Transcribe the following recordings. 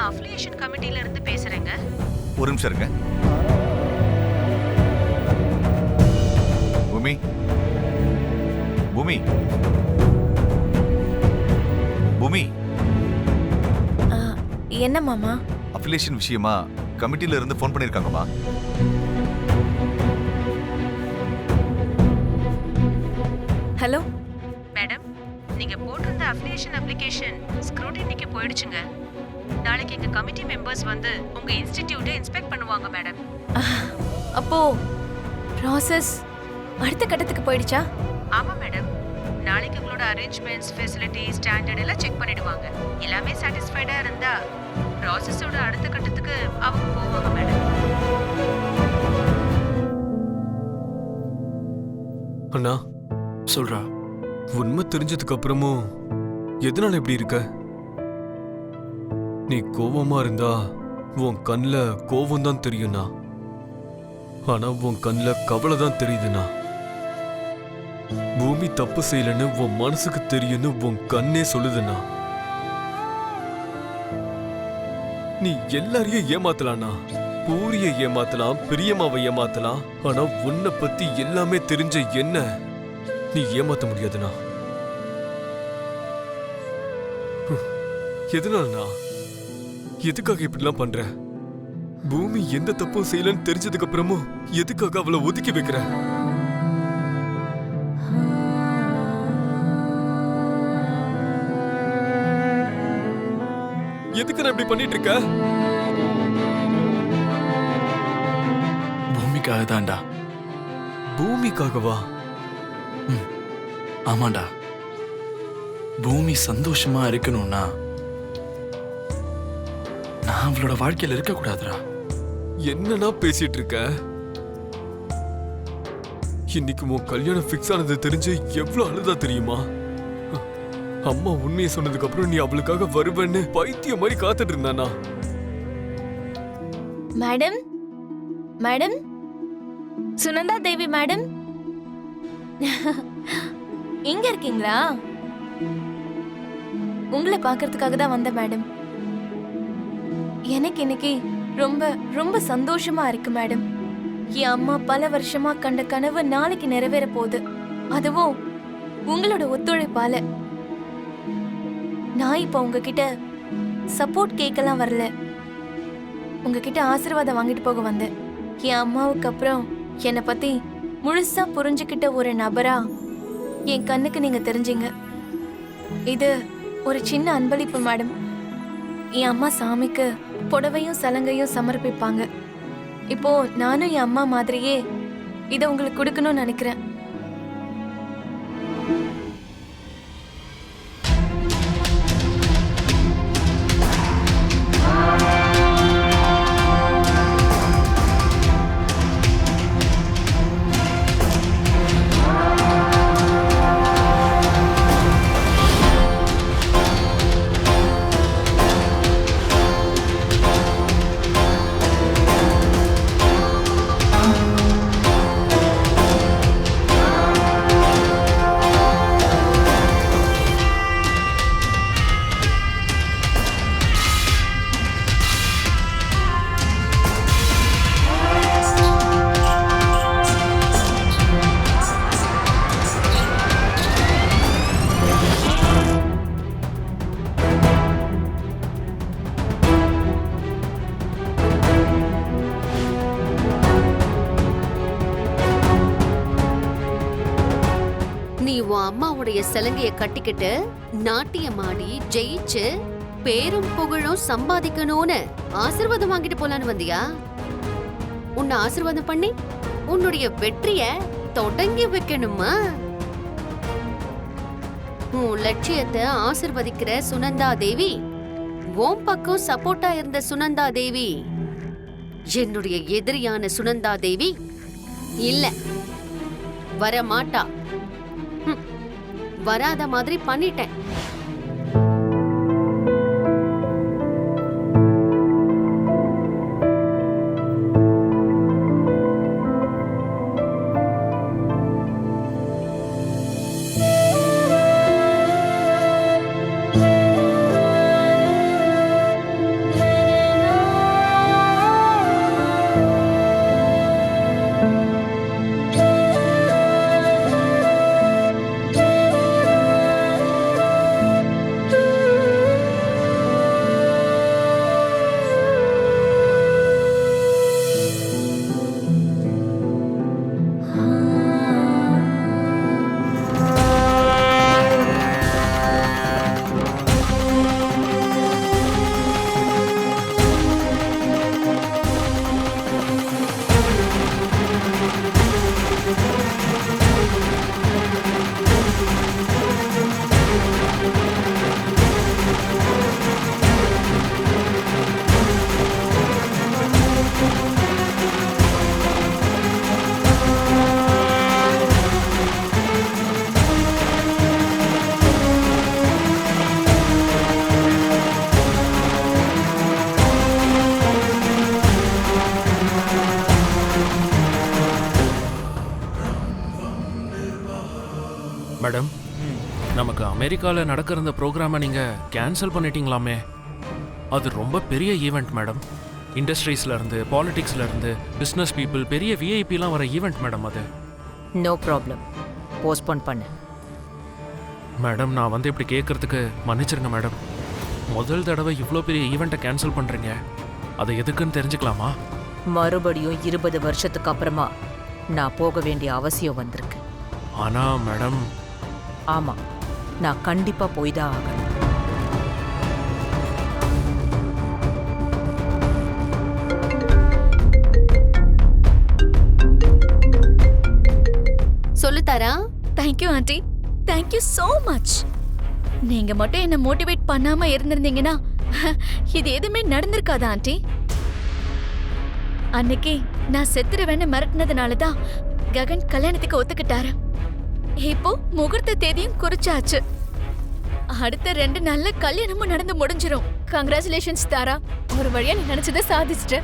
Affiliation கமிட்டில இருந்து பேசுறேங்க. ஒரு நிமிஷம் இருங்க. பூமி, பூமி, பூமி. என்ன மாமா? அஃபிலியேஷன் விஷயமா கமிட்டில இருந்து ஃபோன் பண்ணிருக்காங்கம்மா. ஹலோ மேடம், நீங்க போட்டிருந்த அஃபிலியேஷன் அப்ளிகேஷன் ஸ்க்ரூட்டினிக்கு போயிடுச்சுங்க. நாளைக்கு எங்க கமிட்டி மெம்பர்ஸ் வந்து உங்க இன்ஸ்டிடியூட்டை இன்ஸ்பெக்ட் பண்ணுவாங்க மேடம். அப்போ ப்ராசஸ் அடுத்த கட்டத்துக்கு போயிடுச்சா? ஆமா மேடம். நாளைக்கு உங்களோட அரேஞ்ச்மெண்ட்ஸ், ஃபெசிலிட்டி, ஸ்டாண்டர்ட் எல்லாம் செக் பண்ணிடுவாங்க. எல்லாமே சாட்டிஸ்ஃபைடா இருந்தா ப்ராசஸோட அடுத்த கட்டத்துக்கு அவங்க போவாங்க மேடம். அண்ணா சொல்றா, உண்மை தெரிஞ்சதுக்கு அப்புறமும் எதனால இப்படி இருக்க? நீ கோவமா இருந்தா உன் கண்ணுல கோவம் தான் தெரியும்னா, ஆனா உன் கண்ணுல கவலை தான் தெரியுதுண்ணா. பூமி தப்பு செய்யலன்னு உன் மனசுக்கு தெரியும்னு உன் கண்ணே சொல்லுதுண்ணா. நீ எல்லாரையும் ஏமாத்தலாம்னா, பூரிய ஏமாத்தலாம், பிரியமாவை ஏமாத்தலாம், ஆனா உன்னை பத்தி எல்லாமே தெரிஞ்ச என்ன நீ ஏமாத்த முடியாதுண்ணா. எதனாலண்ணா? எதுக்காக இப்படிலாம் பண்ற? பூமி எந்த தப்பும் செய்யலன்னு தெரிஞ்சதுக்கு அப்புறமும் எதுக்காக அவளை ஒதுக்கி வைக்கிற? எதுக்கு நான் இப்படி பண்ணிட்டு இருக்க? பூமிக்காக தான்டா. பூமிக்காகவா? ஆமாண்டா. பூமி சந்தோஷமா இருக்கணும்னா நான் அவளோட வாழ்க்கையில இருக்க கூடாதுடா. என்னன்னா பேசிட்டு இருக்க? இன்னைக்கு உன் கல்யாணம் ஃபிக்ஸ் ஆனது தெரிஞ்சு எவ்வளவு அழுதா தெரியுமா? அம்மா உண்மையை சொன்னதுக்கு அப்புறம் நீ அவளுக்காக வருவேன்னு பைத்தியம் மாதிரி காத்துட்டு இருந்தானா? மேடம், மேடம், சுனந்தா தேவி மேடம், இங்க இருக்கீங்களா? உங்களை பாக்குறதுக்காக தான் வந்த மேடம். எனக்கு இன்னைக்கு ரொம்ப ரொம்ப சந்தோஷமா இருக்கு மேடம். என் அம்மா பல வருஷமா கண்ட கனவு நாளைக்கு நிறைவேற போகுது. அதுவும் உங்களோட ஒத்துழைப்பால. நான் இப்ப உங்ககிட்ட சப்போர்ட் கேட்கலாம் வரல, உங்ககிட்ட ஆசீர்வாதம் வாங்கிட்டு போக வந்தேன். என் அம்மாவுக்கு அப்புறம் என்னை பத்தி முழுசா புரிஞ்சுக்கிட்ட ஒரு நபரா என் கண்ணுக்கு நீங்க தெரிஞ்சீங்க. இது ஒரு சின்ன அன்பளிப்பு மேடம். என் அம்மா சாமிக்கு புடவையும் சலங்கையும் சமர்ப்பிப்பாங்க. இப்போ நானும் என் அம்மா மாதிரியே இதை உங்களுக்கு கொடுக்கணும்னு நினைக்கிறேன். அம்மாவுடைய சலங்கைய கட்டிக்கிட்டு நாட்டியமாடி ஜெயிச்சு பேரும் புகழும் சம்பாதிக்கணும்னு ஆசீர்வாதம் வாங்கிட்டு போலான்னு வந்தியா? உன்னை ஆசீர்வாதம் பண்ணி உன்னுடைய வெற்றிய தொடங்கி வைக்கணுமா? உன் லட்சியத்தை ஆசீர்வதிக்கிற சுனந்தா தேவி, உன் பக்கம் சப்போர்ட்டா இருந்த சுனந்தா தேவி, என்னுடைய எதிரியான சுனந்தா தேவி இல்ல, வரமாட்டா. வராத மாதிரி பண்ணிட்டேன். அமெரிக்காவில் நடக்கிற இந்த ப்ரோக்ராமை நீங்கள் கேன்சல் பண்ணிட்டீங்களாமே? அது ரொம்ப பெரிய ஈவெண்ட் மேடம். இண்டஸ்ட்ரீஸ்லேருந்து, பாலிடிக்ஸ்லேருந்து, பிஸ்னஸ் பீப்புள், பெரிய விஐபிலாம் வர ஈவெண்ட் மேடம் அது. நோ ப்ராப்ளம், போஸ்ட்போன் பண்ணு. மேடம், நான் வந்து இப்படி கேட்குறதுக்கு மன்னிச்சிருங்க மேடம். முதல் தடவை இவ்வளோ பெரிய ஈவெண்ட்டை கேன்சல் பண்ணுறீங்க, அது எதுக்குன்னு தெரிஞ்சுக்கலாமா? மறுபடியும் 20 வருஷத்துக்கு அப்புறமா நான் போக வேண்டிய அவசியம் வந்திருக்கு. ஆனால் மேடம், ஆமா, நான் கண்டிப்பா போய் தான் ஆகணும். சொல்லு Tara. Thank you aunty, thank you so much. நீங்க மட்டும் என்ன மோட்டிவேட் பண்ணாம இருந்திருந்தீங்கன்னா இது எதுவுமே நடந்திருக்காதா ஆண்டி? அன்னைக்கு நான் செத்துருவேன்னு மிரட்டினதுனால தான் ககன் கல்யாணத்துக்கு ஒத்துக்கிட்டாரு. இப்போ முகூர்த்த தேதியும் குறிச்சாச்சு. அடுத்த 2 நாள்ல கல்யாணமும் நடந்து முடிஞ்சிரும். கங்க்ராச்சுலேஷன்ஸ் தாரா, ஒரு வழியா நீ நினைச்சதை சாதிச்சிட்ட.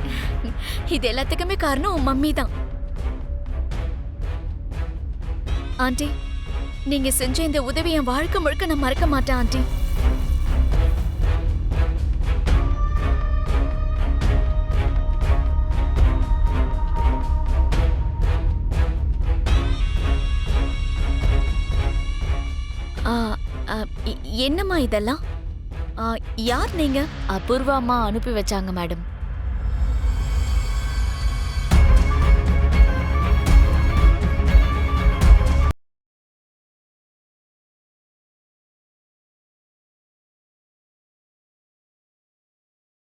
இது எல்லாத்துக்குமே காரணம் உன் மம்மி தான். ஆண்டி, நீங்க செஞ்ச இந்த உதவி என் வாழ்க்கை முழுக்க நான் மறக்க மாட்டேன் ஆண்டி. என்னம்மா இதெல்லாம்? யார் நீங்க? அபூர்வா அம்மா அனுப்பி வச்சாங்க மேடம்.